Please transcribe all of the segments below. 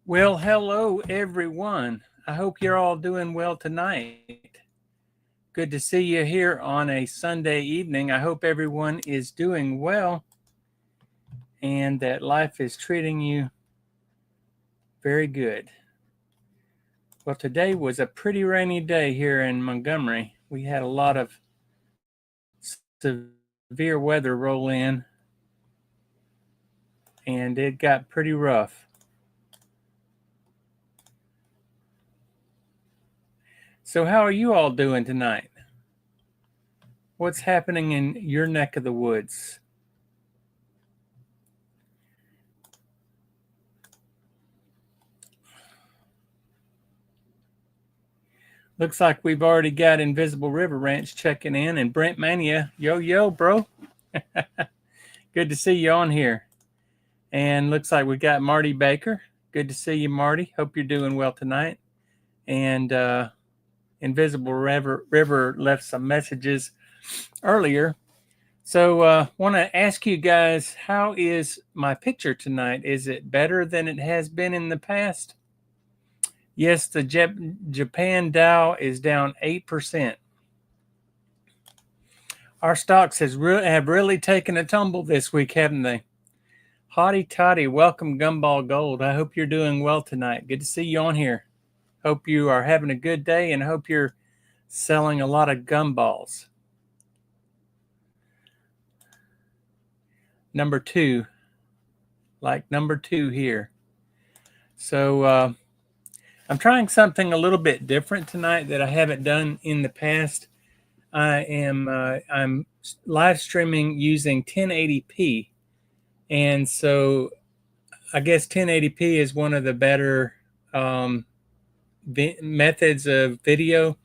Well, hello everyone. I hope you're all doing well tonight. Good to see you here on a Sunday evening. I hope everyone is doing well and that life is treating you very good. Well, today was a pretty rainy day here in Montgomery. We had a lot of severe weather roll in and it got pretty rough. So, how are you all doing tonight? What's happening in your neck of the woods? Looks like we've already got Invisible River Ranch checking in, and Brent Mania, yo, bro. Good to see you on here. And looks like we got Marty Baker. Good to see you, Marty. Hope you're doing well tonight. And Invisible River left some messages earlier. So want to ask you guys, how is my picture tonight? Is it better than it has been in the past? Yes, the Japan Dow is down 8%. Our stocks have really taken a tumble this week, haven't they? Hotty toddy, welcome Gumball Gold. I hope you're doing well tonight. Good to see you on here. Hope you are having a good day and hope you're selling a lot of gumballs. Number two, like number two here. So I'm trying something a little bit different tonight that I haven't done in the past. I'm live streaming using 1080p, and so I guess 1080p is one of the better methods of video.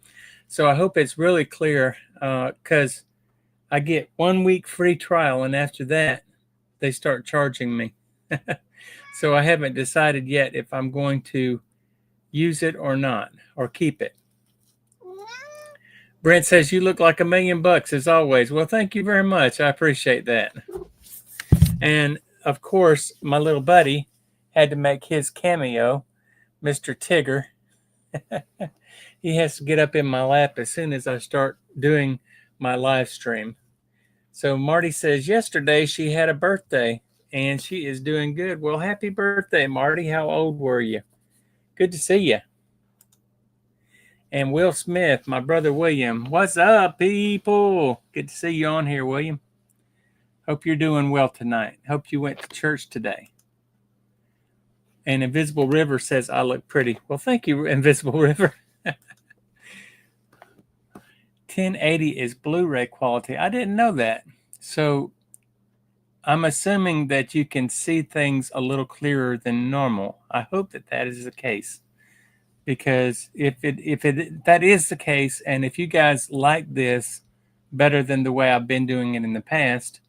So I hope it's really clear because I get 1 week free trial, and after that they start charging me. So I haven't decided yet if I'm going to use it or not, or keep it. Brent says, you look like $1,000,000 as always. Well, thank you very much. I appreciate that. And of course, my little buddy had to make his cameo, Mr. Tigger. He has to get up in my lap as soon as I start doing my live stream. So Marty says, yesterday she had a birthday and she is doing good. Well, happy birthday, Marty. How old were you? Good to see you. And Will Smith, my brother William. What's up, people? Good to see you on here, William. Hope you're doing well tonight. Hope you went to church today. And Invisible River says, I look pretty. Well, thank you, Invisible River. 1080 is Blu-ray quality. I didn't know that. So I'm assuming that you can see things a little clearer than normal. I hope that that is the case. Because if that is the case, and if you guys like this better than the way I've been doing it in the past,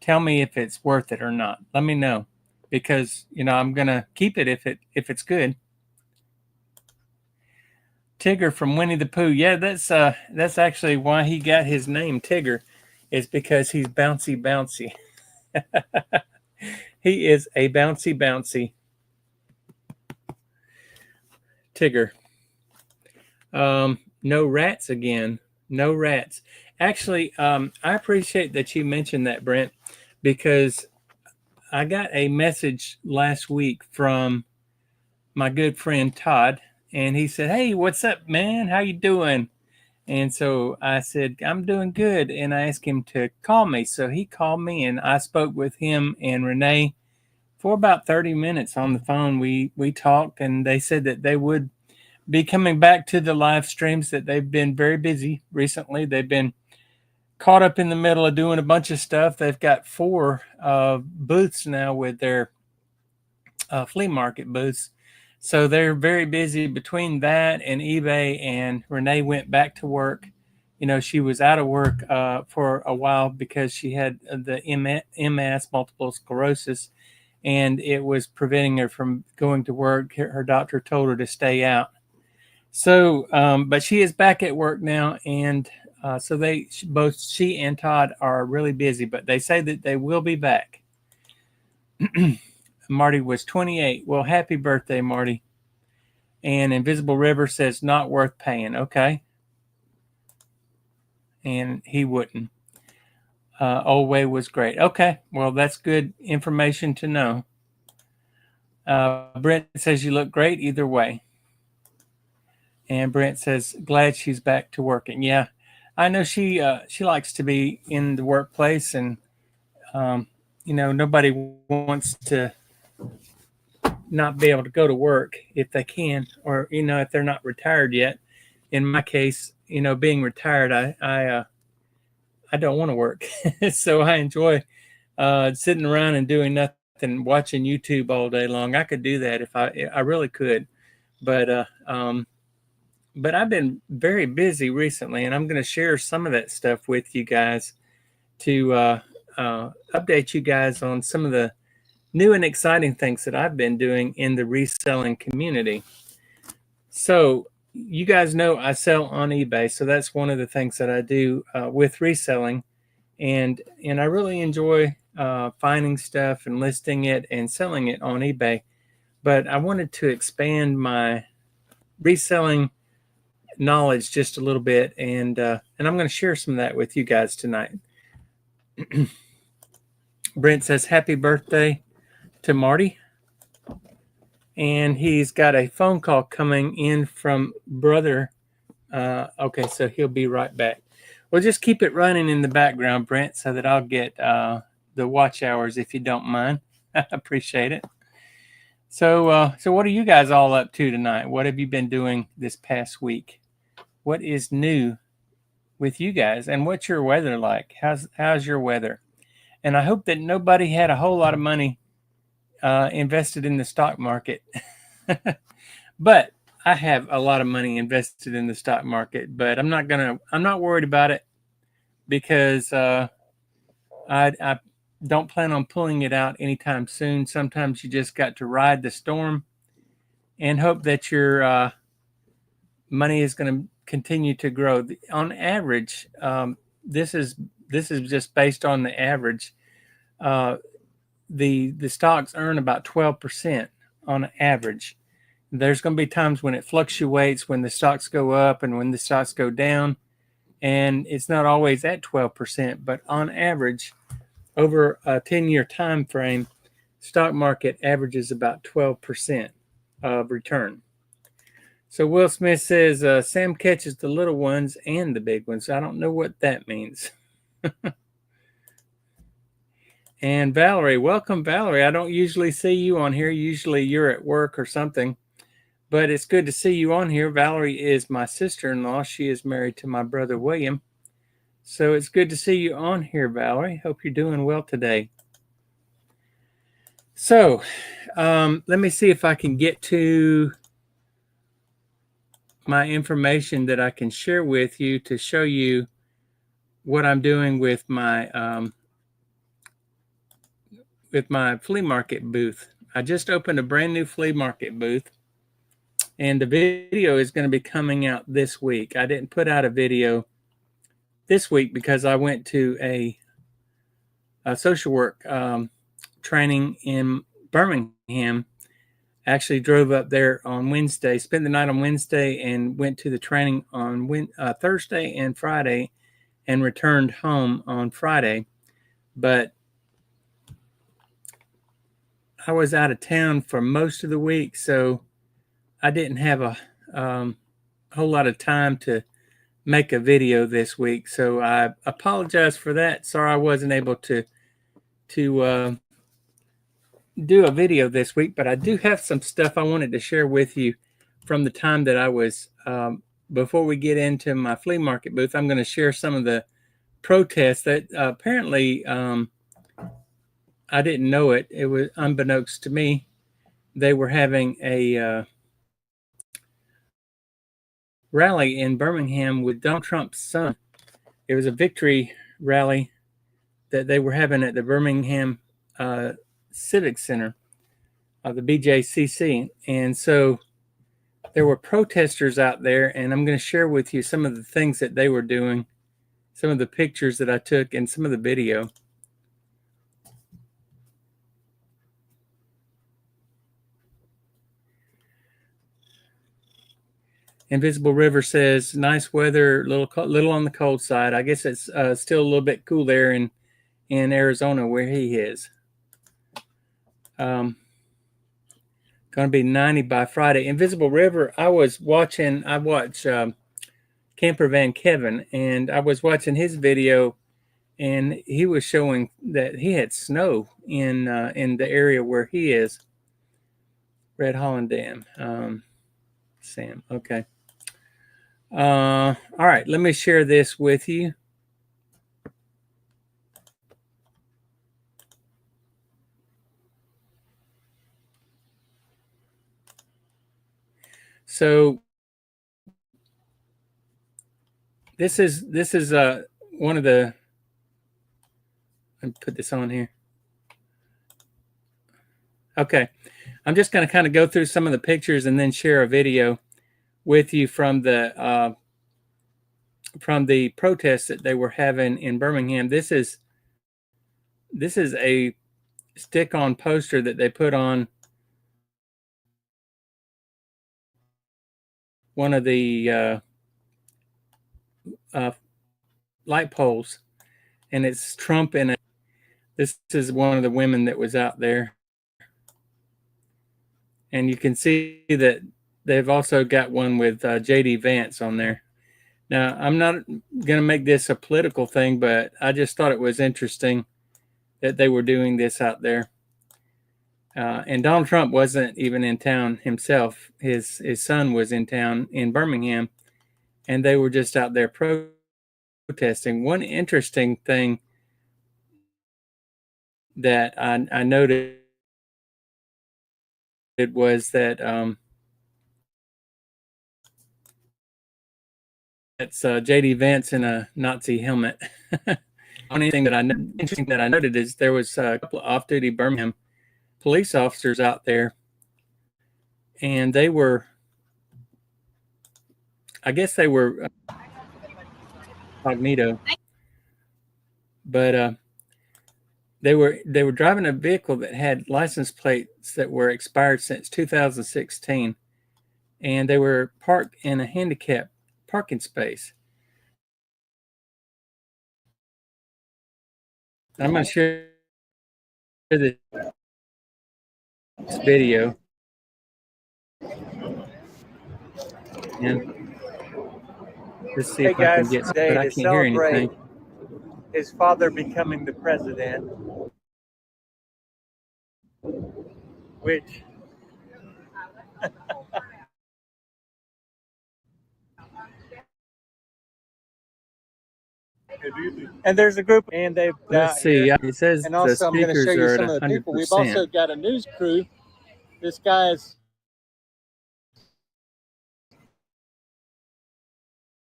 tell me if it's worth it or not. Let me know, because I'm gonna keep it if it's good. Tigger from Winnie the Pooh. Yeah, that's actually why he got his name Tigger, is because he's bouncy. He is a bouncy Tigger. No rats again. No rats. Actually, I appreciate that you mentioned that, Brent, because I got a message last week from my good friend Todd, and he said, "Hey, what's up, man? How you doing?" And so I said, "I'm doing good." And I asked him to call me. So he called me, and I spoke with him and Renee for about 30 minutes on the phone. We talked, and they said that they would be coming back to the live streams, that they've been very busy recently. They've been caught up in the middle of doing a bunch of stuff. They've got 4 booths now with their flea market booths. So they're very busy between that and eBay, and Renee went back to work. She was out of work for a while because she had the MS, multiple sclerosis, and it was preventing her from going to work. Her doctor told her to stay out. So, but she is back at work now, and so both she and Todd are really busy, but they say that they will be back. Marty was 28. Well, happy birthday, Marty. And Invisible River says not worth paying. Okay. And he wouldn't. Old Way was great. Okay. Well, that's good information to know. Brent says you look great either way. And Brent says glad she's back to working. Yeah, I know she likes to be in the workplace, and nobody wants to not be able to go to work if they can, or if they're not retired yet. In my case, being retired, I don't want to work, so I enjoy sitting around and doing nothing, watching YouTube all day long. I could do that if I really could, but I've been very busy recently, and I'm going to share some of that stuff with you guys to update you guys on some of the new and exciting things that I've been doing in the reselling community. So you guys know I sell on eBay, so that's one of the things that I do with reselling, and I really enjoy finding stuff and listing it and selling it on eBay. But I wanted to expand my reselling knowledge just a little bit, and I'm going to share some of that with you guys tonight. Brent says happy birthday to Marty, and he's got a phone call coming in from brother. Okay, so he'll be right back. We'll just keep it running in the background, Brent, so that I'll get the watch hours if you don't mind. I appreciate it. So what are you guys all up to tonight? What have you been doing this past week? What is new with you guys, and what's your weather like? How's your weather? And I hope that nobody had a whole lot of money invested in the stock market. But I have a lot of money invested in the stock market, but I'm not worried about it because I don't plan on pulling it out anytime soon. Sometimes you just got to ride the storm and hope that your money is going to continue to grow. On average, this is just based on the average. The stocks earn about 12% on average. There's going to be times when it fluctuates, when the stocks go up and when the stocks go down, and it's not always at 12%. But on average, over a 10-year time frame, stock market averages about 12% of return. So Will Smith says, Sam catches the little ones and the big ones. I don't know what that means. And Valerie, welcome, Valerie. I don't usually see you on here. Usually you're at work or something. But it's good to see you on here. Valerie is my sister-in-law. She is married to my brother, William. So it's good to see you on here, Valerie. Hope you're doing well today. So let me see if I can get to my information that I can share with you to show you what I'm doing with my flea market booth. I just opened a brand new flea market booth, and the video is going to be coming out this week. I didn't put out a video this week because I went to a social work training in Birmingham. Actually drove up there on Wednesday, spent the night on Wednesday, and went to the training on Thursday and Friday, and returned home on Friday. But I was out of town for most of the week, so I didn't have a whole lot of time to make a video this week. So I apologize for that. Sorry I wasn't able to do a video this week, but I do have some stuff I wanted to share with you from the time that I was, before we get into my flea market booth. I'm going to share some of the protests that apparently I didn't know it. It was unbeknownst to me. They were having a rally in Birmingham with Donald Trump's son. It was a victory rally that they were having at the Birmingham Civic Center, the BJCC. And so there were protesters out there, and I'm going to share with you some of the things that they were doing, some of the pictures that I took, and some of the video. Invisible River says nice weather, little on the cold side. I guess it's still a little bit cool there in Arizona where he is. Going to be 90 by Friday. Invisible River. I watch Camper Van Kevin, and I was watching his video, and he was showing that he had snow in the area where he is. Red Holland Dam. Sam. Okay. All right. Let me share this with you. So this is one of the. Let me put this on here. Okay, I'm just going to kind of go through some of the pictures and then share a video with you from the protests that they were having in Birmingham. This is a stick-on poster that they put on one of the light poles, and it's Trump in it. This is one of the women that was out there, and you can see that they've also got one with J.D. Vance on there. Now, I'm not going to make this a political thing, but I just thought it was interesting that they were doing this out there. And Donald Trump wasn't even in town himself. His son was in town in Birmingham, and they were just out there protesting. One interesting thing that I noted was that it's J.D. Vance in a Nazi helmet. Only thing interesting that I noted is there was a couple of off-duty Birmingham police officers out there, and they were, I guess they were incognito, but they were driving a vehicle that had license plates that were expired since 2016, and they were parked in a handicapped parking space. I'm going to share this video. And let's see if I can get some, but I can't hear anything. His father becoming the president, which and there's a group, and they've let's see. It says and also the I'm going to show speakers you are some at of the people. We've 100%. also got a news crew. This guy is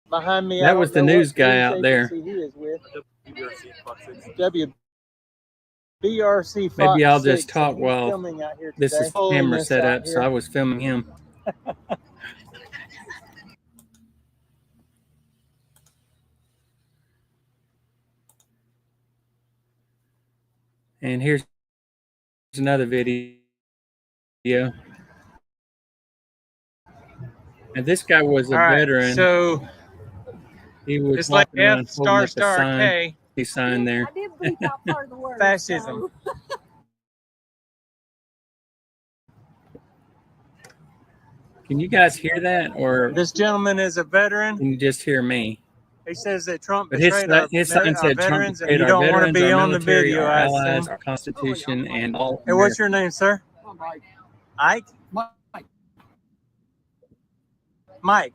behind me. That was the news guy out there. He is with WBRC Fox. Maybe I'll just talk while out here this is camera set up, so I was filming him. And here's another video. And this guy was a veteran. So he was it's like walking around holding up a sign. K. He signed there. I did believe that part of the word. Fascism. So. Can you guys hear that, or This gentleman is a veteran. can you just hear me? He says that Trump But betrayed his sign said Trump veterans, and betrayed you our don't want to veterans, be our on the military, video, our I allies, assume. our Constitution, and all. Hey, what's your name, sir? Mike. Ike? Mike. Mike.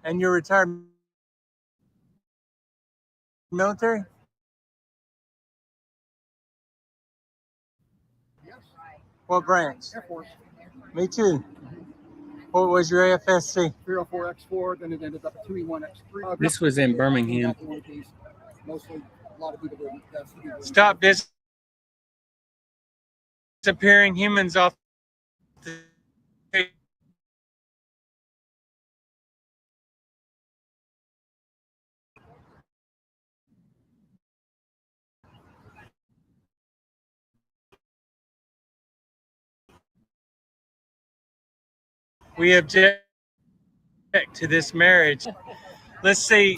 And you're retired military? Yes. What branch? Air Force. Me too. What was your AFSC? 304X4, then it ended up at 2E1X3. This was in Birmingham. Mostly, a lot of people didn't. Stop disappearing humans off the We object to this marriage. Let's see.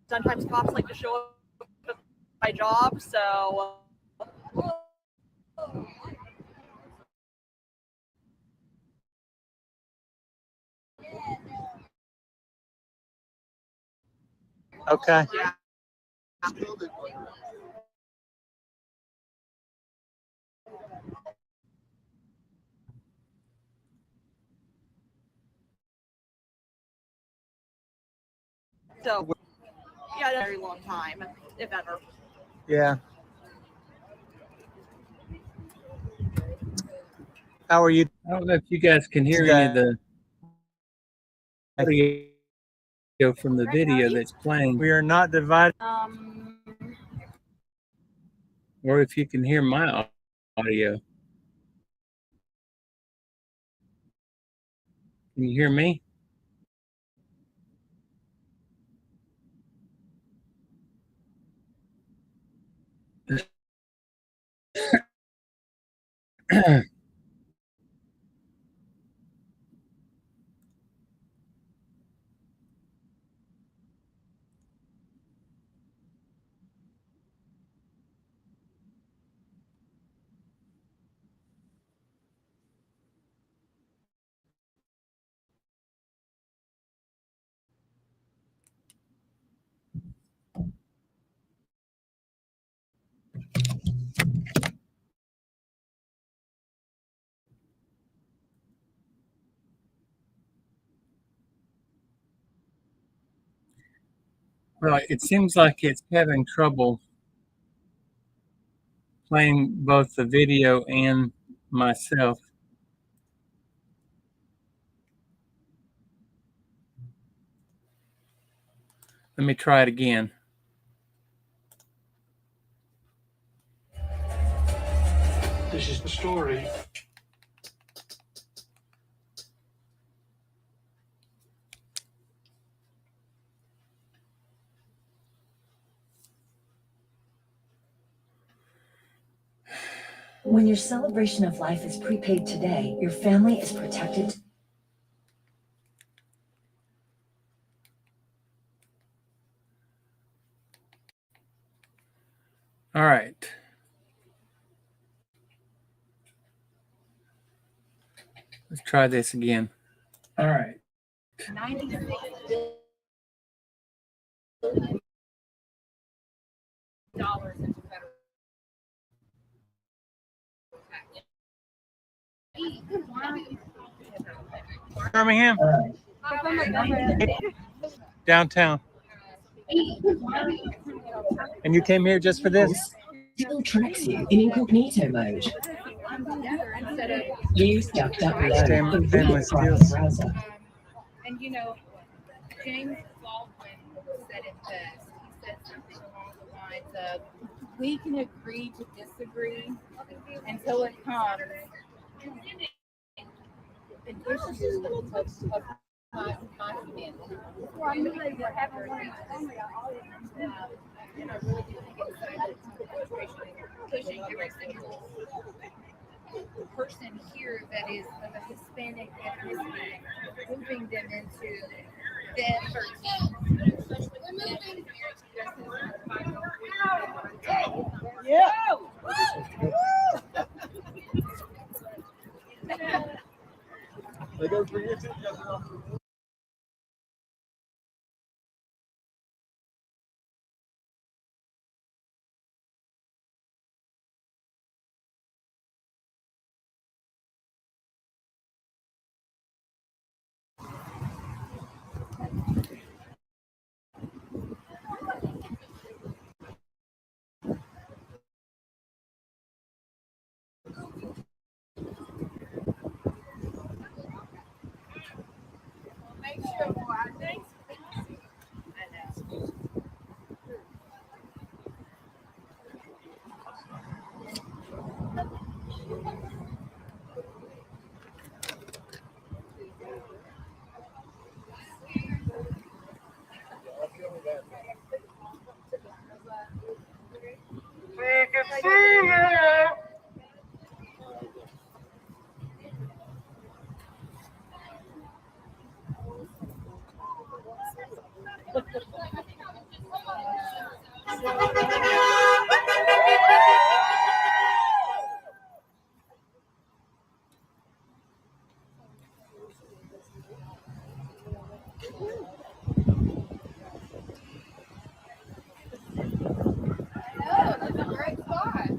Sometimes cops like to show up at my job, so. Okay. Yeah. So, yeah, a very long time, if ever. Yeah. How are you? I don't know if you guys can hear any of the audio from the video that's playing. We are not divided. Or if you can hear my audio. Can you hear me? Well, it seems like it's having trouble playing both the video and myself. Let me try it again. This is the story. When your celebration of life is prepaid today, your family is protected. All right. Let's try this again. All right. $96 into federal Birmingham? Downtown. And you came here just for this? Still tracks you in incognito mode. Use DuckDuckGo in Family the Steals. browser. And you know, James Baldwin said it best. He said something along the lines of, "We can agree to disagree until it comes." And this is just of my opinion. And I really do think it's that pushing every single person here that is of a Hispanic ethnicity, moving them into them 13. Yeah. They go for you. Oh, that's a great spot.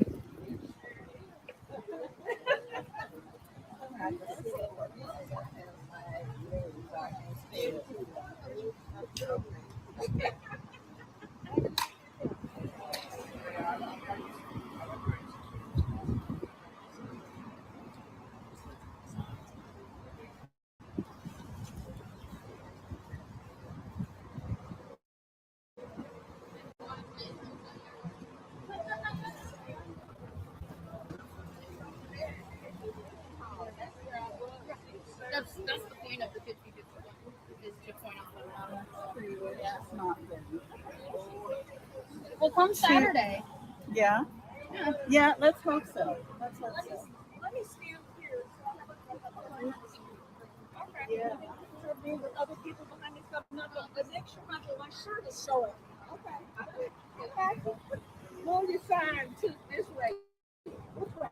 That's the point of the 50-50 is to point out the yeah, it's not good. Well, come Saturday. Yeah. Yeah, let's hope so. Let's hope so. Let me stand here. Yeah. With other people behind me coming up, but make sure my shirt is showing. Okay. Okay. Move your sign to this way. Which way?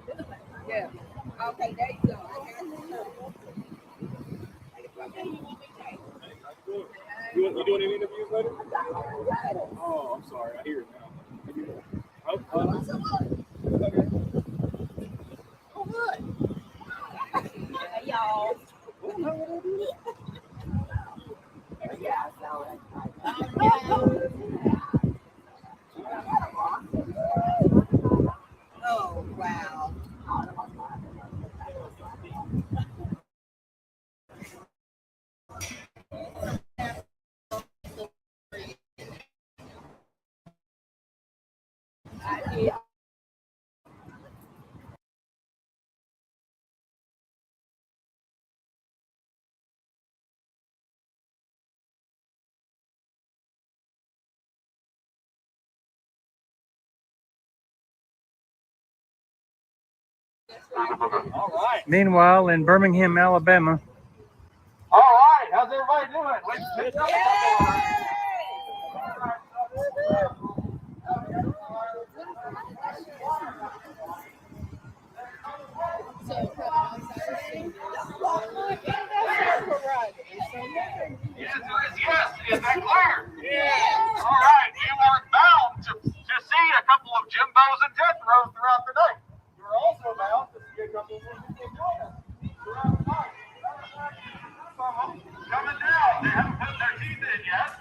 This way. Yeah. Okay, there you go. You doing any interviews later? Oh, I'm sorry. I hear it now. Okay. Oh, good. Hey, y'all. Oh, wow. All right. Meanwhile, in Birmingham, Alabama. All right. How's everybody doing? Yes. Is that clear? Yes. All right. You are bound to see a couple of Jimbos and Jethros throughout the day. You are also bound to see a couple of Jonas throughout the night. Coming down. They haven't put their teeth in yet.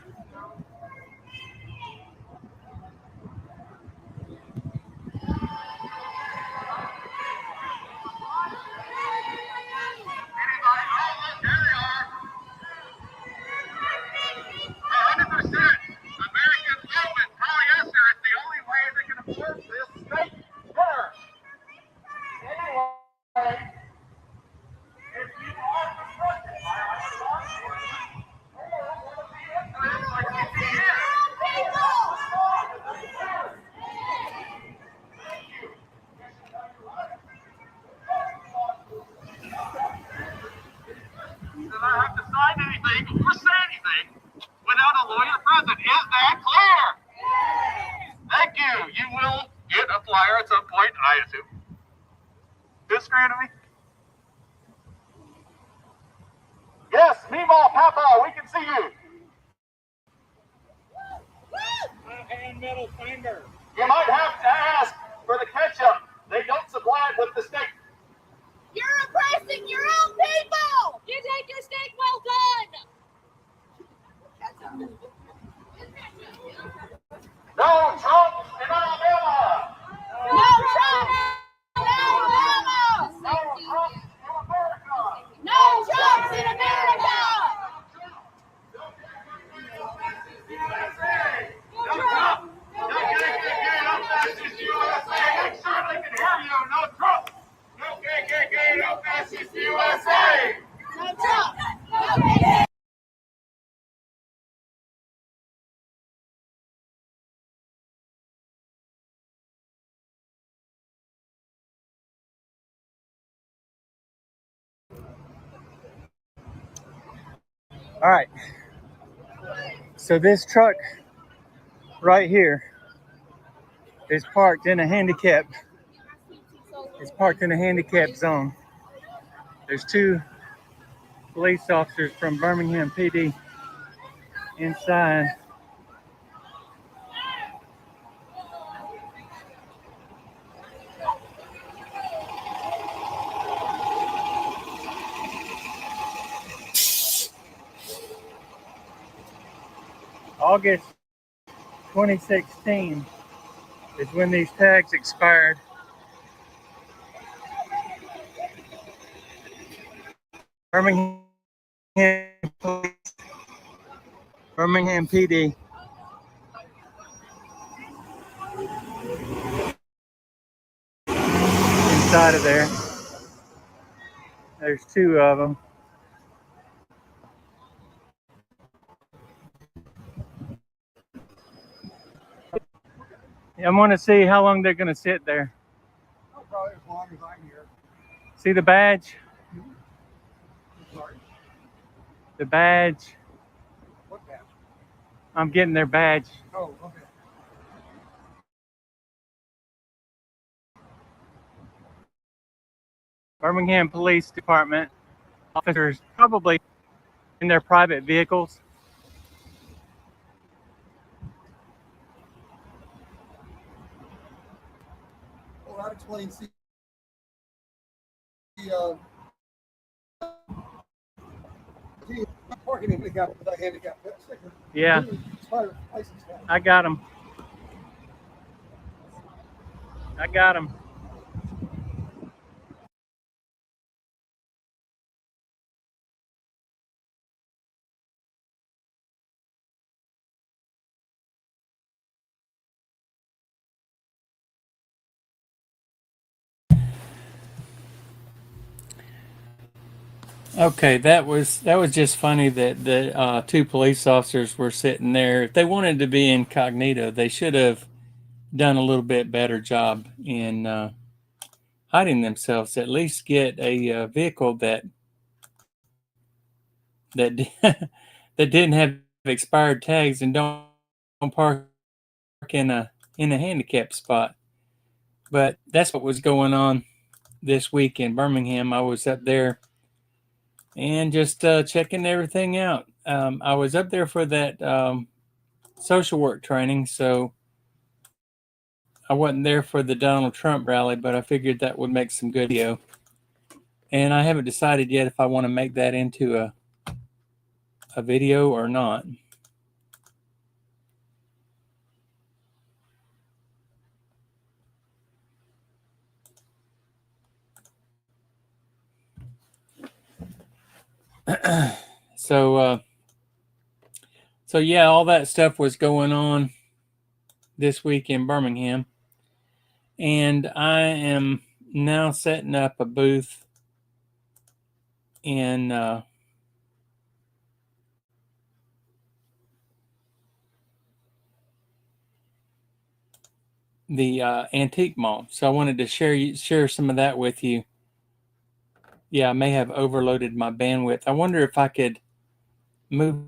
Anybody? Oh, look, there they are. 100% American woven polyester is the only way they can afford this steak dinner. Anyway, if you are constructed by Amazon, or want to be interested like you see here. Does not have to sign anything or say anything without a lawyer present. Is that clear? Thank you. You will get a flyer at some point, I assume. Who's screwing me? Yes, Meemaw Papa, we can see you. Hand metal finger. You might have to ask for the ketchup. They don't supply it with the steak. You're oppressing your own people. You take your steak well done. No Trump in Alabama. No Trump. Alabama. No Trump in America. No Trumps in America. No Trump. No KKK, no fascist USA. Make sure they can hear you. No Trump. No KKK, no fascist USA. No Trump. No KKK. All right. So this truck right here is parked in a handicap. It's parked in a handicap zone. There's two police officers from Birmingham PD inside. August 2016 is when these tags expired. Birmingham Police, Birmingham PD. Inside of there, there's two of them. I'm going to see how long they're going to sit there. Oh, probably as long as I'm here. See the badge? Sorry. The badge. What that? I'm getting their badge. Oh, okay. Birmingham Police Department officers, probably in their private vehicles. Well, that explains the parking handicap with that handicap sticker. Yeah, Expired license tag. I got them. I got them. Okay, that was just funny that the two police officers were sitting there. If they wanted to be incognito, they should have done a little bit better job in hiding themselves. At least get a vehicle that that didn't have expired tags and don't park in a handicap spot. But that's what was going on this week in Birmingham. I was up there and just checking everything out. I was up there for that social work training, so I wasn't there for the Donald Trump rally, but I figured that would make some good video. And I haven't decided yet if I want to make that into a video or not. So yeah, all that stuff was going on this week in Birmingham, and I am now setting up a booth in the antique mall. So I wanted to share some of that with you. Yeah, I may have overloaded my bandwidth. I wonder if I could move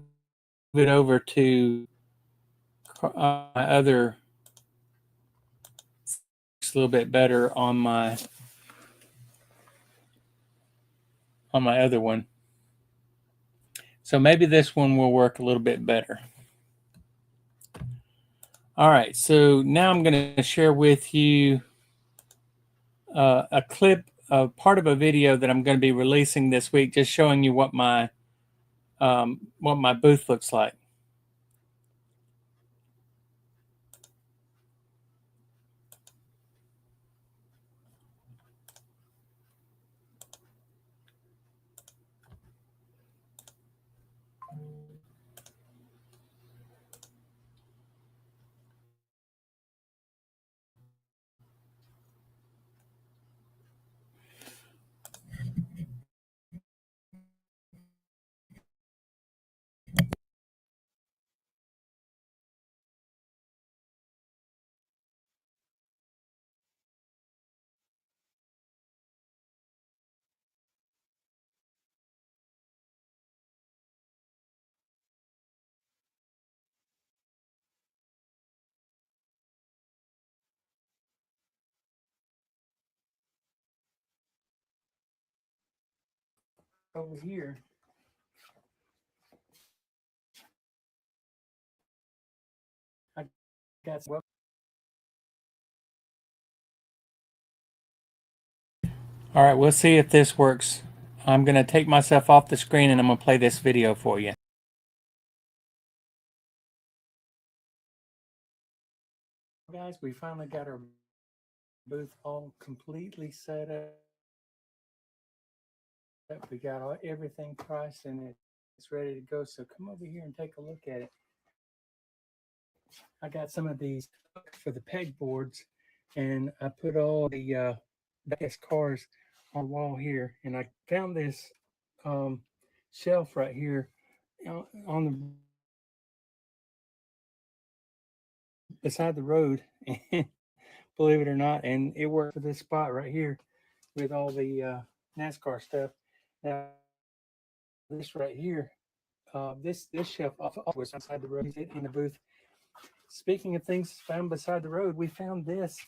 it over to my other, a little bit better on my other one. So maybe this one will work a little bit better. All right, so now I'm going to share with you a clip of part of a video that I'm going to be releasing this week, just showing you what my booth looks like. over here. I got some. All right, we'll see if this works. I'm going to take myself off the screen and I'm going to play this video for you. Guys, we finally got our booth all completely set up. We got everything priced and it's ready to go. So come over here and take a look at it. I got some of these for the pegboards, and I put all the best cars on the wall here. And I found this shelf right here on the beside the road. Believe it or not, and it worked for this spot right here with all the NASCAR stuff. Now this right here, this shelf was beside the road in the booth. Speaking of things found beside the road, we found this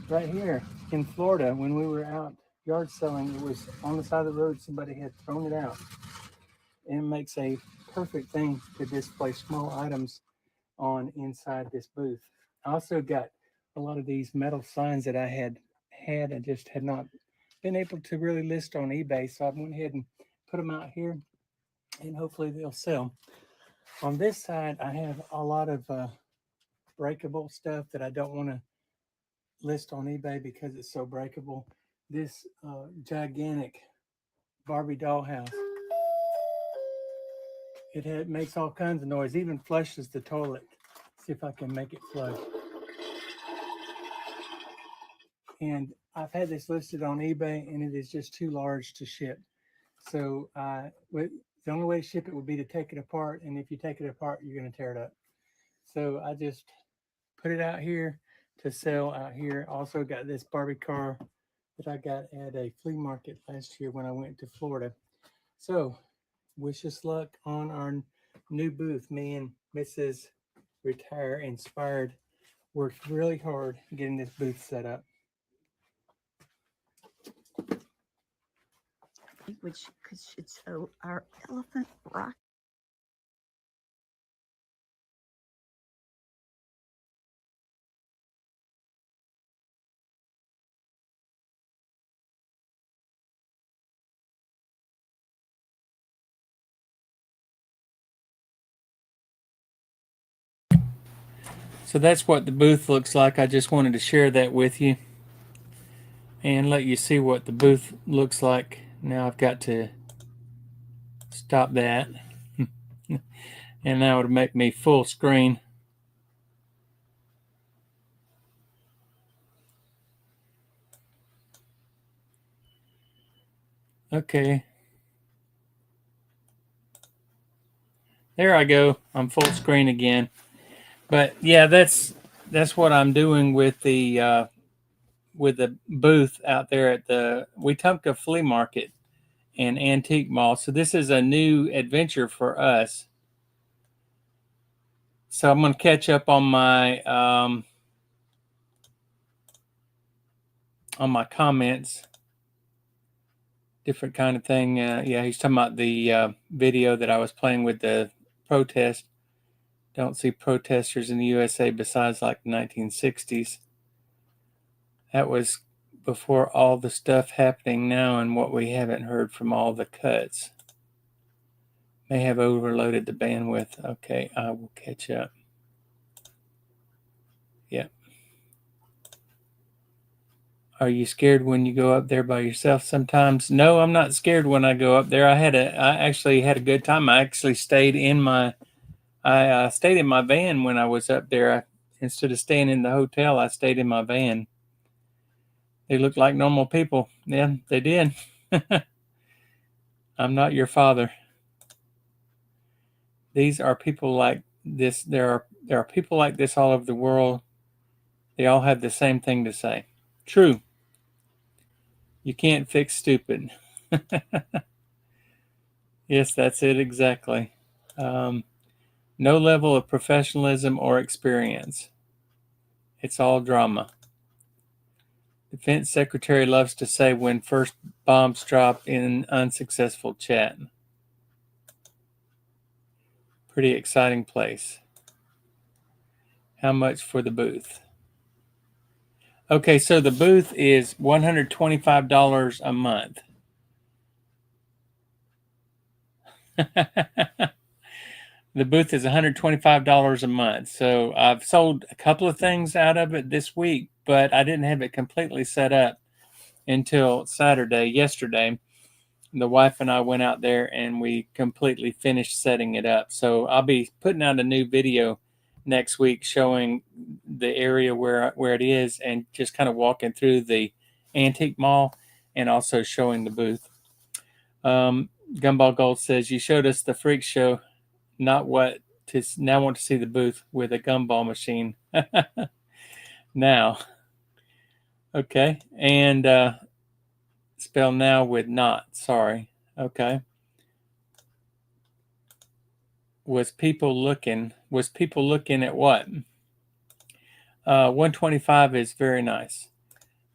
right here in Florida when we were out yard selling. It was on the side of the road. Somebody had thrown it out, and it makes a perfect thing to display small items on inside this booth. I also got a lot of these metal signs that I had and just had not been able to really list on eBay, so I went ahead and put them out here, and hopefully they'll sell. On this side, I have a lot of breakable stuff that I don't want to list on eBay because it's so breakable. This gigantic Barbie dollhouse. It makes all kinds of noise, even flushes the toilet. See if I can make it flush. And I've had this listed on eBay, and it is just too large to ship. So the only way to ship it would be to take it apart, and if you take it apart, you're going to tear it up. So I just put it out here to sell out here. Also got this Barbie car that I got at a flea market last year when I went to Florida. So wish us luck on our new booth. Me and Mrs. Retire Inspired worked really hard getting this booth set up. Which could show our elephant rock. So that's what the booth looks like. I just wanted to share that with you and let you see what the booth looks like. Now I've got to stop that. And now it'll make me full screen. Okay. There I go. I'm full screen again. But yeah, that's what I'm doing with the booth out there at the Wetumpka Flea Market and Antique Mall. So this is a new adventure for us. So I'm going to catch up on my comments. Different kind of thing. Yeah, he's talking about the video that I was playing with the protest. Don't see protesters in the USA besides like the 1960s. That was before all the stuff happening now and what we haven't heard from all the cuts. May have overloaded the bandwidth. Okay, I will catch up. Yep. Are you scared when you go up there by yourself sometimes? No, I'm not scared when I go up there. I actually had a good time. I actually stayed in my van when I was up there. Instead of staying in the hotel, I stayed in my van. They looked like normal people. Yeah, they did. I'm not your father. These are people like this. There are people like this all over the world. They all have the same thing to say. True. You can't fix stupid. Yes, that's it exactly. No level of professionalism or experience. It's all drama. Defense Secretary loves to say when first bombs drop in unsuccessful chat. Pretty exciting place. How much for the booth? Okay, so the booth is $125 a month. The booth is $125 a month. So I've sold a couple of things out of it this week, but I didn't have it completely set up until Saturday, yesterday. The wife and I went out there and we completely finished setting it up. So I'll be putting out a new video next week showing the area where it is and just kind of walking through the antique mall and also showing the booth. Gumball Gold says, you showed us the freak show, not what to now want to see the booth with a gumball machine. Now, okay. And spell now with not, sorry. Okay. Was people looking at what? 125 is very nice.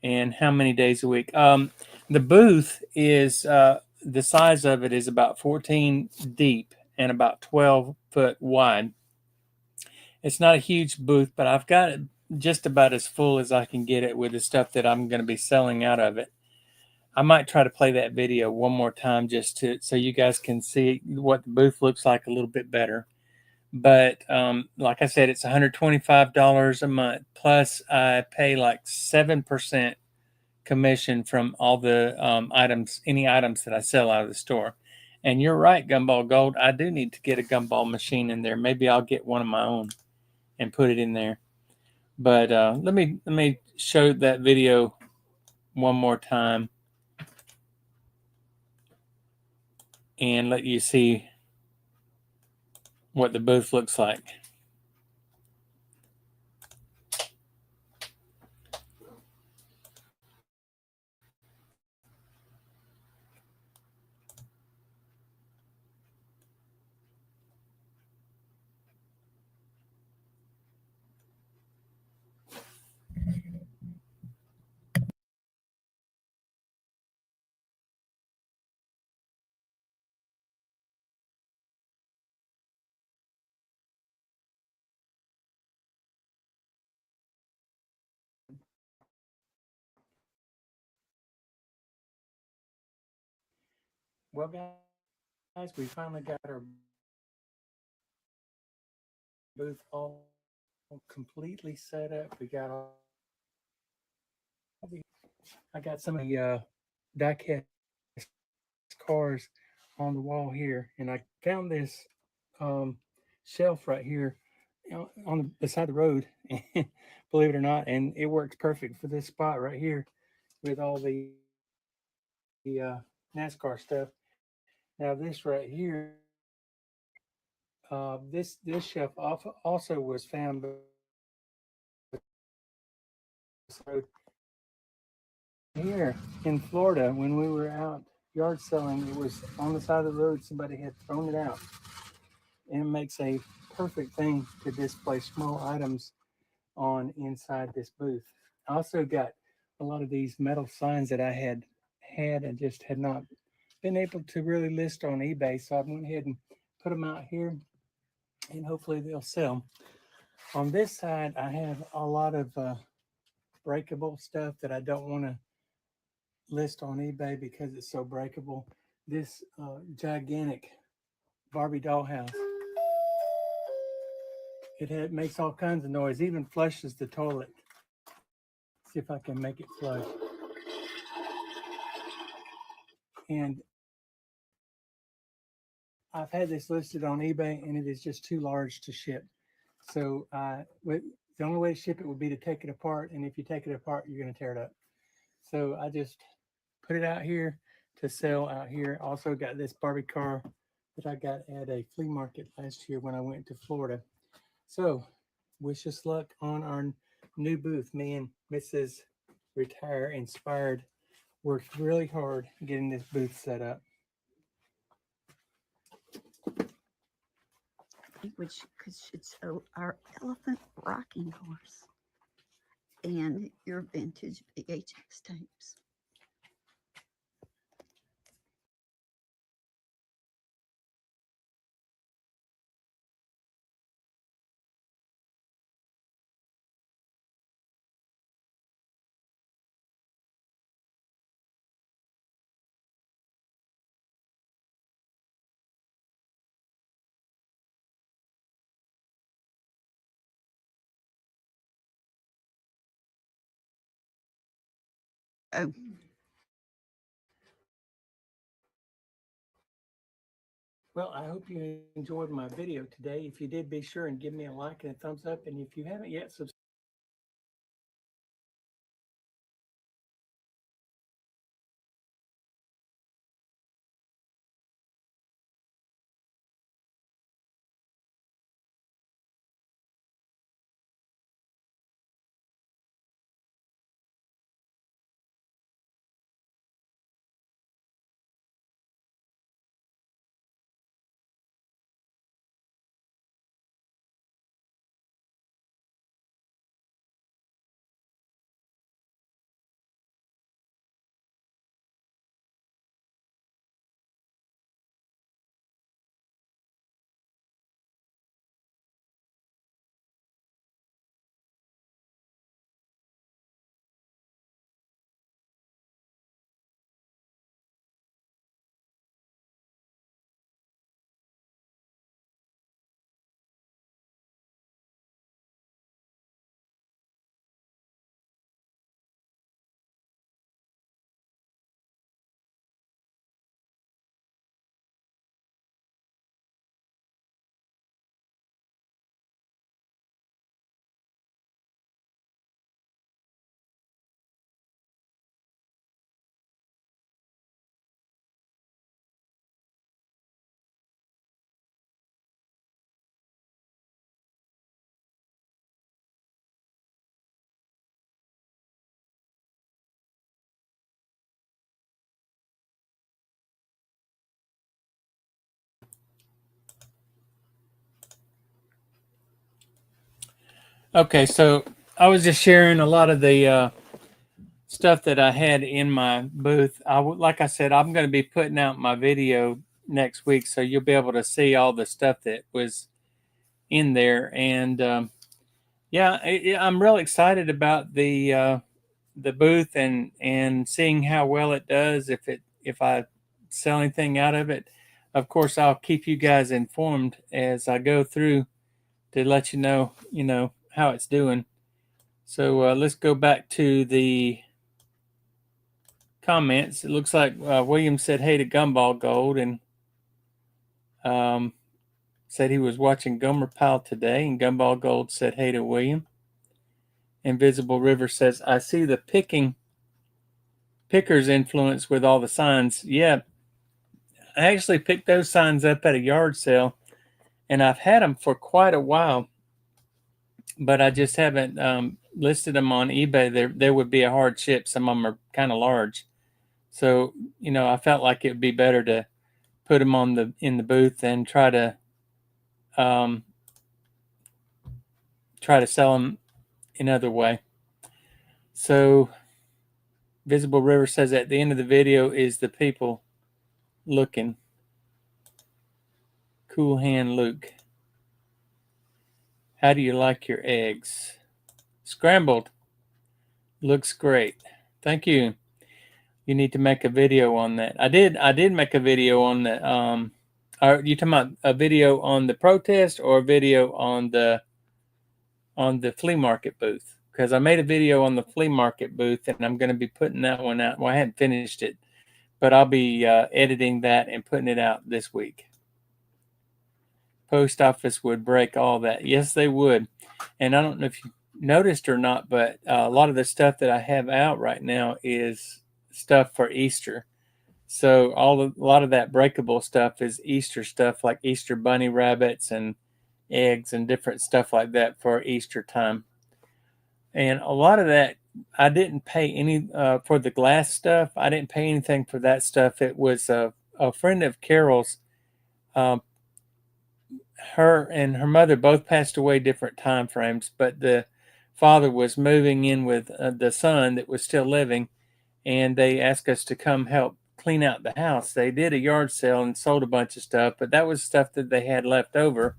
And how many days a week? The booth is the size of it is about 14 deep and about 12 foot wide. It's not a huge booth, but I've got it just about as full as I can get it with the stuff that I'm going to be selling out of it. I might try to play that video one more time just to so you guys can see what the booth looks like a little bit better. But like I said, it's $125 a month. Plus, I pay like 7% commission from all the items, any items that I sell out of the store. And you're right, Gumball Gold. I do need to get a gumball machine in there. Maybe I'll get one of my own and put it in there. But let me show that video one more time and let you see what the booth looks like. Well, guys, we finally got our booth all completely set up. We got all I got some of the diecast cars on the wall here, and I found this shelf right here on the beside the road, believe it or not, and it works perfect for this spot right here with all the NASCAR stuff. Now this right here, this shelf also was found here in Florida when we were out yard selling. It was on the side of the road. Somebody had thrown it out, and it makes a perfect thing to display small items on inside this booth. I also got a lot of these metal signs that I had and just had not been able to really list on eBay. So I went ahead and put them out here, and hopefully they'll sell. On this side, I have a lot of breakable stuff that I don't want to list on eBay because it's so breakable. This gigantic Barbie dollhouse. It makes all kinds of noise, even flushes the toilet. See if I can make it flush. And I've had this listed on eBay, and it is just too large to ship. So the only way to ship it would be to take it apart, and if you take it apart, you're going to tear it up. So I just put it out here to sell out here. Also got this Barbie car that I got at a flea market last year when I went to Florida. So wish us luck on our new booth. Me and Mrs. Retire Inspired worked really hard getting this booth set up. Which, because it's our elephant rocking horse. and your vintage VHS tapes. Oh. Well, I hope you enjoyed my video today. If you did, be sure and give me a like and a thumbs up. And if you haven't yet subscribed, okay, so I was just sharing a lot of the stuff that I had in my booth. Like I said, I'm going to be putting out my video next week, so you'll be able to see all the stuff that was in there. And yeah, I'm real excited about the booth and seeing how well it does. If I sell anything out of it, of course I'll keep you guys informed as I go through to let you know how it's doing. So let's go back to the comments. It looks like William said hey to Gumball Gold and said he was watching Gomer Pyle today, and Gumball Gold said hey to William. Invisible River says, I see the picker's influence with all the signs. Yeah, I actually picked those signs up at a yard sale, and I've had them for quite a while, but I just haven't listed them on eBay. There would be a hard ship. Some of them are kind of large. So, I felt like it would be better to put them in the booth and try to sell them another way. So Visible River says at the end of the video is the people looking. Cool Hand Luke. How do you like your eggs? Scrambled. Looks great. Thank you. You need to make a video on that. I did make a video on that. Are you talking about a video on the protest or a video on the flea market booth? Because I made a video on the flea market booth, and I'm going to be putting that one out. Well, I hadn't finished it, but I'll be editing that and putting it out this week. Post office would break all that. Yes, they would. And I don't know if you noticed or not, but a lot of the stuff that I have out right now is stuff for Easter. So a lot of that breakable stuff is Easter stuff, like Easter bunny rabbits and eggs and different stuff like that for Easter time. And a lot of that, I didn't pay any for the glass stuff. I didn't pay anything for that stuff. It was a friend of Carol's. Her and her mother both passed away different time frames, but the father was moving in with the son that was still living, and they asked us to come help clean out the house. They did a yard sale and sold a bunch of stuff, but that was stuff that they had left over,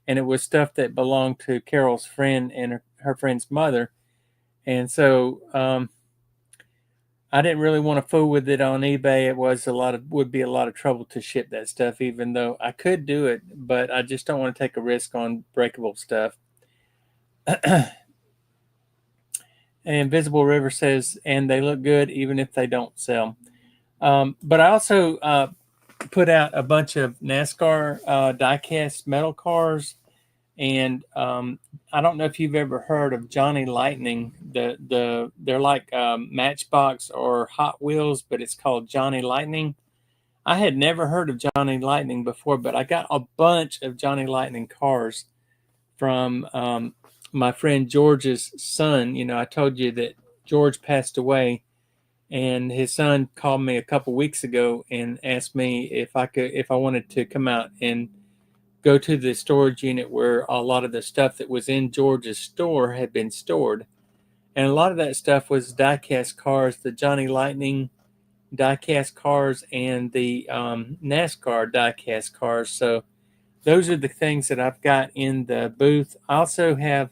and it was stuff that belonged to Carol's friend and her friend's mother. And so I didn't really want to fool with it on eBay. It was would be a lot of trouble to ship that stuff, even though I could do it, but I just don't want to take a risk on breakable stuff. Invisible River says, and they look good even if they don't sell. But I also put out a bunch of NASCAR die-cast metal cars, and I don't know if you've ever heard of Johnny Lightning. They're like Matchbox or Hot Wheels, but it's called Johnny Lightning. I had never heard of Johnny Lightning before, but I got a bunch of Johnny Lightning cars from my friend George's son. You know, I told you that George passed away, and his son called me a couple weeks ago and asked me if I wanted to come out and go to the storage unit where a lot of the stuff that was in George's store had been stored. And a lot of that stuff was die-cast cars, the Johnny Lightning die-cast cars and the NASCAR die-cast cars. So those are the things that I've got in the booth. I also have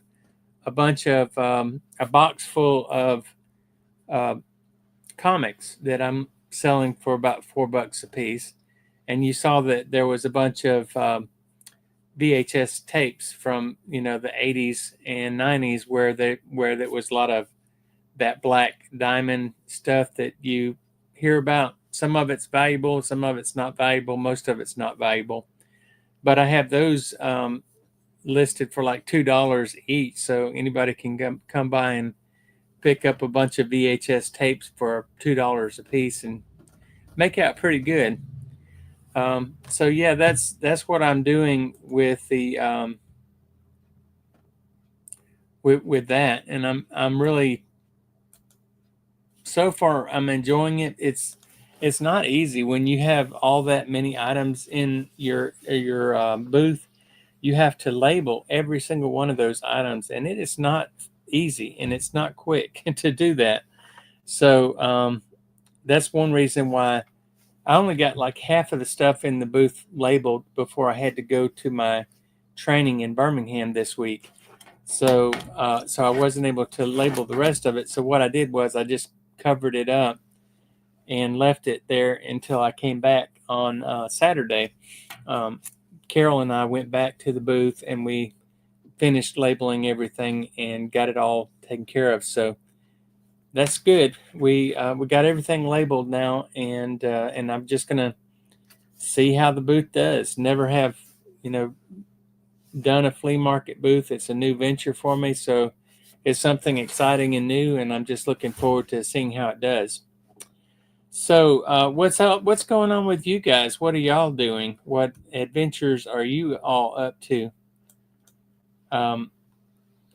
a bunch of a box full of comics that I'm selling for about $4 a piece. And you saw that there was a bunch of VHS tapes from the 80s and 90s where there was a lot of that black diamond stuff that you hear about. Some of it's valuable, some of it's not valuable, most of it's not valuable. But I have those listed for like $2 each, so anybody can come by and pick up a bunch of VHS tapes for $2 a piece and make out pretty good. So yeah, that's what I'm doing with the with that, and I'm really, so far I'm enjoying it. It's not easy when you have all that many items in your booth. You have to label every single one of those items, and it is not easy and it's not quick to do that. So that's one reason why I only got like half of the stuff in the booth labeled before I had to go to my training in Birmingham this week. So I wasn't able to label the rest of it. So what I did was I just covered it up and left it there until I came back on Saturday. Carol and I went back to the booth and we finished labeling everything and got it all taken care of. So that's good. We got everything labeled now, and I'm just gonna see how the booth does. Never have done a flea market booth. It's a new venture for me, so it's something exciting and new, and I'm just looking forward to seeing how it does. So what's going on with you guys? What are y'all doing? What adventures are you all up to?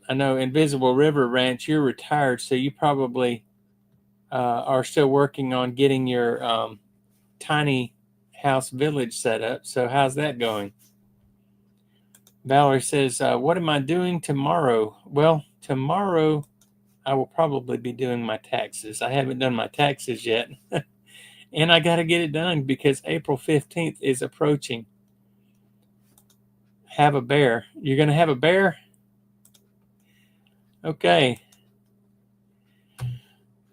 I know Invisible River Ranch, you're retired, so you probably are still working on getting your tiny house village set up. So how's that going? Valerie says, what am I doing tomorrow? Well, tomorrow I will probably be doing my taxes. I haven't done my taxes yet. And I got to get it done because April 15th is approaching. Have a bear. You're going to have a bear? Okay.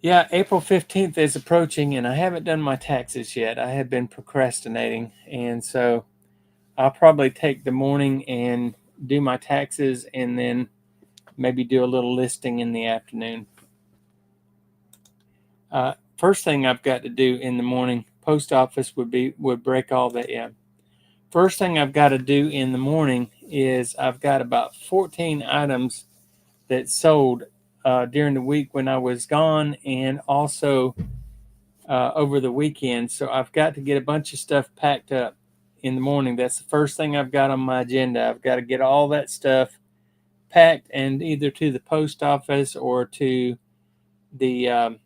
Yeah, April 15th is approaching, and I haven't done my taxes yet. I have been procrastinating, and so I'll probably take the morning and do my taxes and then maybe do a little listing in the afternoon. First thing I've got to do in the morning, post office would break all that. Yeah. First thing I've got to do in the morning is I've got about 14 items that sold during the week when I was gone, and also over the weekend. So I've got to get a bunch of stuff packed up in the morning. That's the first thing I've got on my agenda. I've got to get all that stuff packed and either to the post office or to the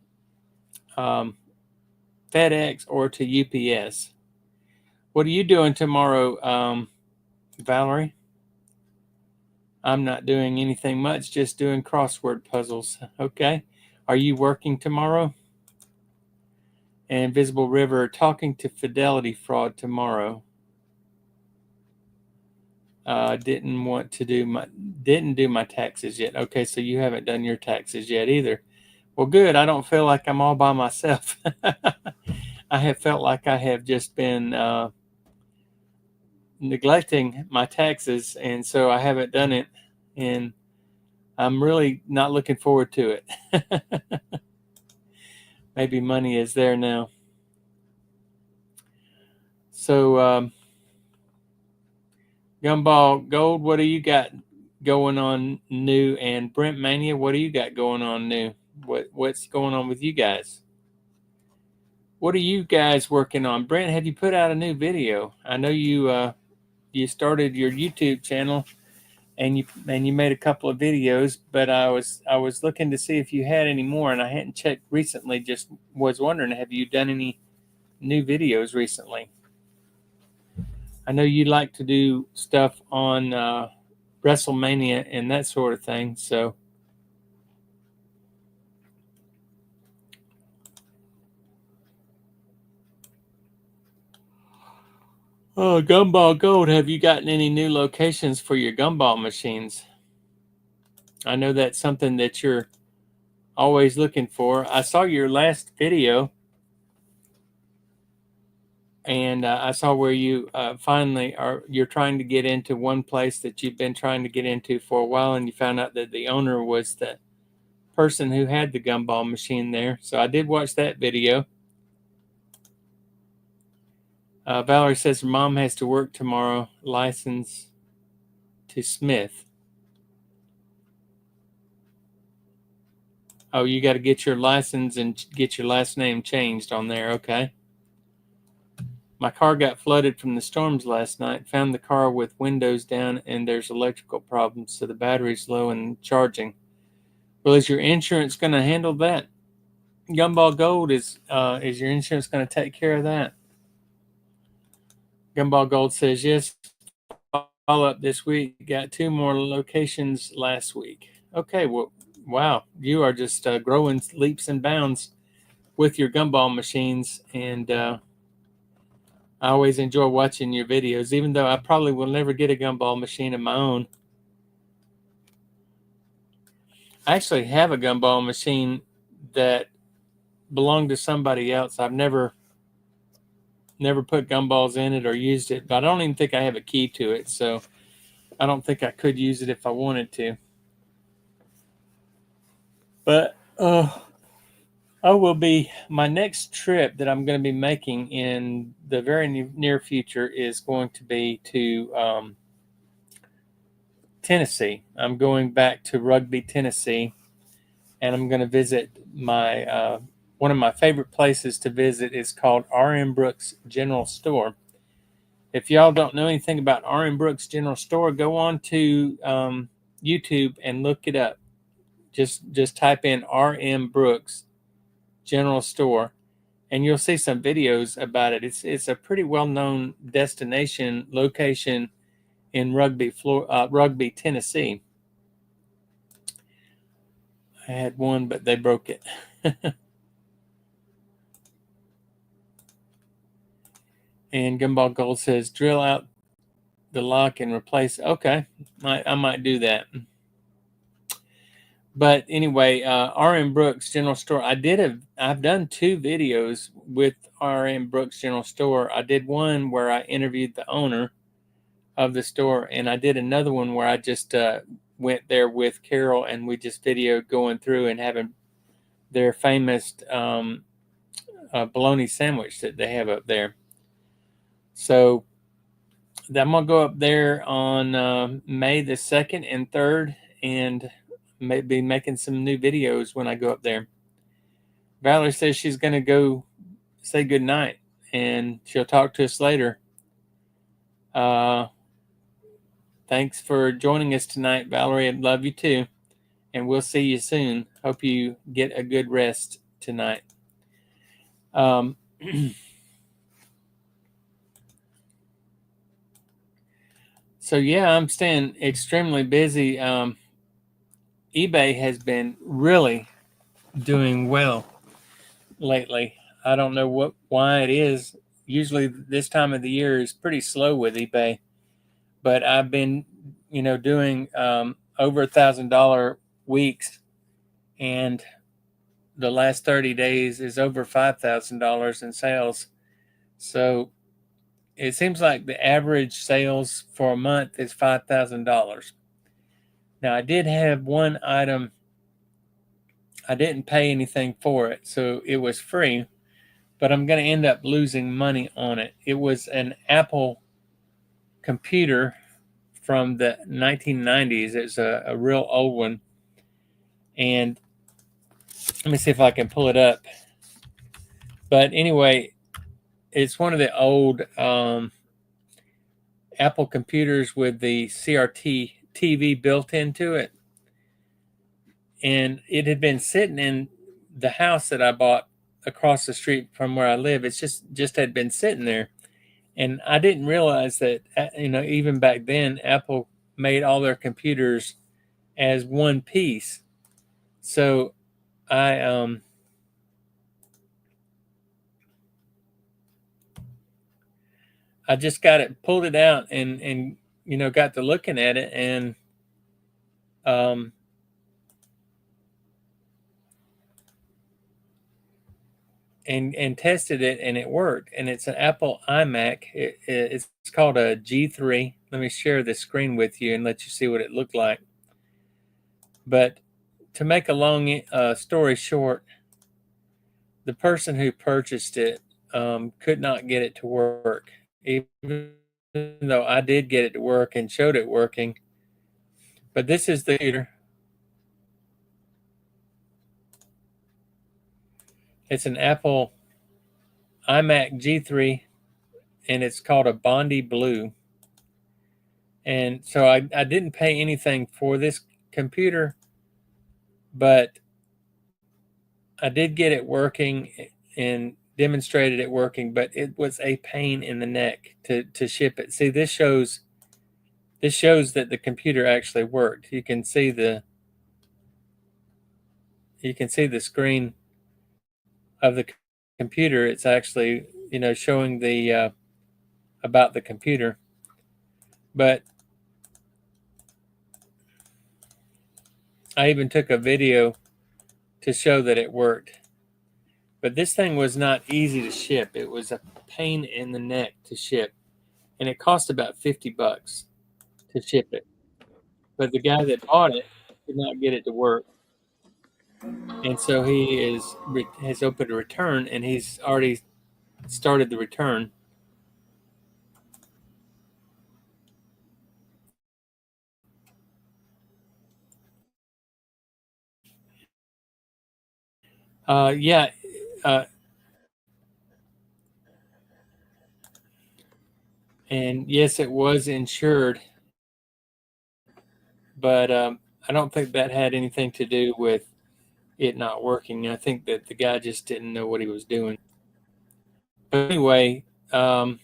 FedEx or to UPS. What are you doing tomorrow, Valerie? I'm not doing anything much, just doing crossword puzzles. Okay. Are you working tomorrow? And Visible River, talking to Fidelity Fraud tomorrow. Didn't do my taxes yet. Okay, so you haven't done your taxes yet either. Well, good. I don't feel like I'm all by myself. I have felt like I have just been neglecting my taxes, and so I haven't done it, and I'm really not looking forward to it. Maybe money is there now. So, Gumball Gold, what do you got going on new? And Brent Mania, what do you got going on new? What's going on with you guys? What are you guys working on? Brent, have you put out a new video? I know you started your YouTube channel and you made a couple of videos, but I was looking to see if you had any more, and I hadn't checked recently. Just was wondering, have you done any new videos recently? I know you like to do stuff on WrestleMania and that sort of thing. So, oh, Gumball Gold, have you gotten any new locations for your gumball machines? I know that's something that you're always looking for. I saw your last video, and I saw where you finally you're trying to get into one place that you've been trying to get into for a while, and you found out that the owner was the person who had the gumball machine there. So I did watch that video. Valerie says her mom has to work tomorrow, license to Smith. Oh, you got to get your license and get your last name changed on there. Okay. My car got flooded from the storms last night. Found the car with windows down and there's electrical problems, so the battery's low and charging. Well, is your insurance going to handle that? Gumball Gold, is your insurance going to take care of that? Gumball Gold says yes. Follow up this week. Got 2 more locations last week. Okay, well, wow, you are just growing leaps and bounds with your gumball machines, and I always enjoy watching your videos, even though I probably will never get a gumball machine of my own. I actually have a gumball machine that belonged to somebody else. I've never put gumballs in it or used it, but I don't even think I have a key to it, so I don't think I could use it if I wanted to. But my next trip that I'm going to be making in the very near future is going to be to Tennessee. I'm going back to Rugby, Tennessee, and I'm going to visit my one of my favorite places to visit is called R.M. Brooks General Store. If y'all don't know anything about R.M. Brooks General Store, go on to YouTube and look it up. Just type in R.M. Brooks General Store, and you'll see some videos about it. It's a pretty well-known destination location in Rugby, Tennessee. I had one, but they broke it. And Gumball Gold says, drill out the lock and replace. Okay, I might do that. But anyway, R.M. Brooks General Store. I've done 2 videos with R.M. Brooks General Store. I did one where I interviewed the owner of the store, and I did another one where I just went there with Carol, and we just videoed going through and having their famous bologna sandwich that they have up there. So I'm gonna go up there on May the 2nd and 3rd, and maybe making some new videos when I go up there. Valerie says she's gonna go say good night, and she'll talk to us later. Thanks for joining us tonight, Valerie. I love you too, and we'll see you soon. Hope you get a good rest tonight. So yeah, I'm staying extremely busy. eBay has been really doing well lately. I don't know why it is. Usually this time of the year is pretty slow with eBay, but I've been, doing over $1,000 weeks, and the last 30 days is over $5,000 in sales. So it seems like the average sales for a month is $5,000. Now I did have one item. I didn't pay anything for it, so it was free, but I'm going to end up losing money on it. It was an Apple computer from the 1990s. It's a real old one. And let me see if I can pull it up. But anyway, it's one of the old Apple computers with the CRT TV built into it. And it had been sitting in the house that I bought across the street from where I live. It's just had been sitting there. And I didn't realize that, even back then, Apple made all their computers as one piece. So I I just got it, pulled it out, and got to looking at it, um, and tested it, and it worked. And it's an Apple iMac. It's called a G3. Let me share the screen with you and let you see what it looked like. But to make a long story short, the person who purchased it could not get it to work, even though I did get it to work and showed it working. But this is the computer. It's an Apple iMac G3, and it's called a Bondi Blue. And so I didn't pay anything for this computer, but I did get it working and demonstrated it working, but it was a pain in the neck to ship it. See, this shows that the computer actually worked. You can see the screen of the computer. It's actually, showing the about the computer. But I even took a video to show that it worked. But this thing was not easy to ship. It was a pain in the neck to ship, and it cost about $50 to ship it. But the guy that bought it could not get it to work, and so he has opened a return, and he's already started the return. Yeah, uh, and yes, it was insured, but I don't think that had anything to do with it not working. I think that the guy just didn't know what he was doing. But anyway, I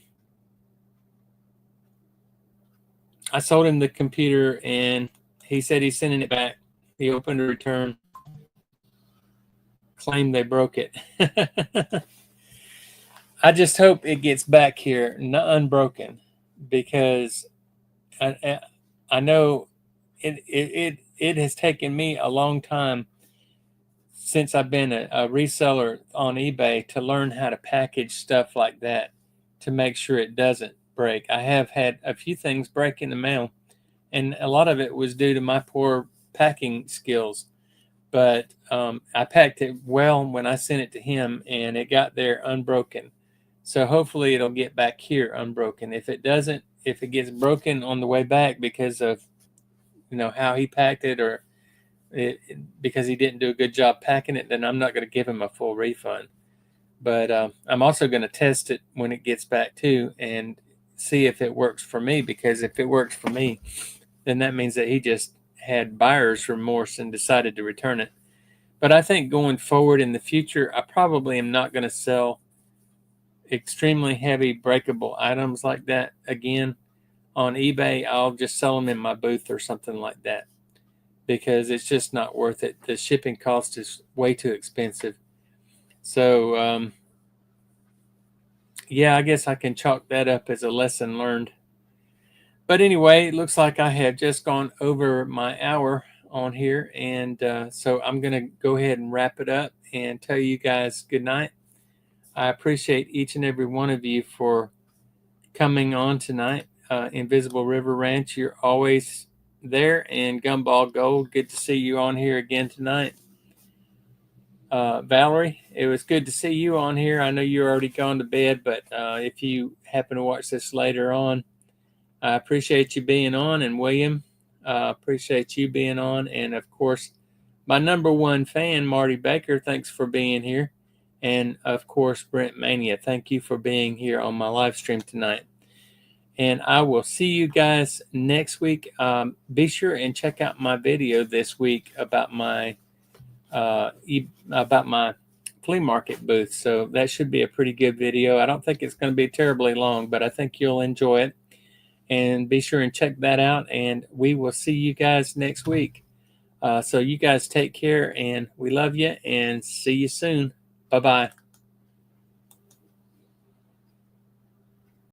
sold him the computer, and he said he's sending it back. He opened a return, claimed they broke it. I just hope it gets back here unbroken, because I know it has taken me a long time since I've been a reseller on eBay to learn how to package stuff like that to make sure it doesn't break. I have had a few things break in the mail, and a lot of it was due to my poor packing skills. But I packed it well when I sent it to him, and it got there unbroken. So hopefully it'll get back here unbroken. If it doesn't, if it gets broken on the way back because of how he packed it, or because he didn't do a good job packing it, then I'm not going to give him a full refund. But I'm also going to test it when it gets back too, and see if it works for me. Because if it works for me, then that means that he just had buyer's remorse and decided to return it. But I think going forward in the future, I probably am not going to sell extremely heavy breakable items like that again. on eBay, I'll just sell them in my booth or something like that, because it's just not worth it. The shipping cost is way too expensive. So, yeah, I guess I can chalk that up as a lesson learned. But anyway, it looks like I have just gone over my hour on here. And so I'm going to go ahead and wrap it up and tell you guys good night. I appreciate each and every one of you for coming on tonight. Invisible River Ranch, you're always there. And Gumball Gold, good to see you on here again tonight. Valerie, it was good to see you on here. I know you're already gone to bed, but if you happen to watch this later on, I appreciate you being on. And William, appreciate you being on. And of course, my number one fan, Marty Baker, thanks for being here. And of course, Brent Mania, thank you for being here on my live stream tonight. And I will see you guys next week. Be sure and check out my video this week about my flea market booth. So that should be a pretty good video. I don't think it's going to be terribly long, but I think you'll enjoy it. And be sure and check that out. And we will see you guys next week. So you guys take care, and we love you, and see you soon. Bye-bye.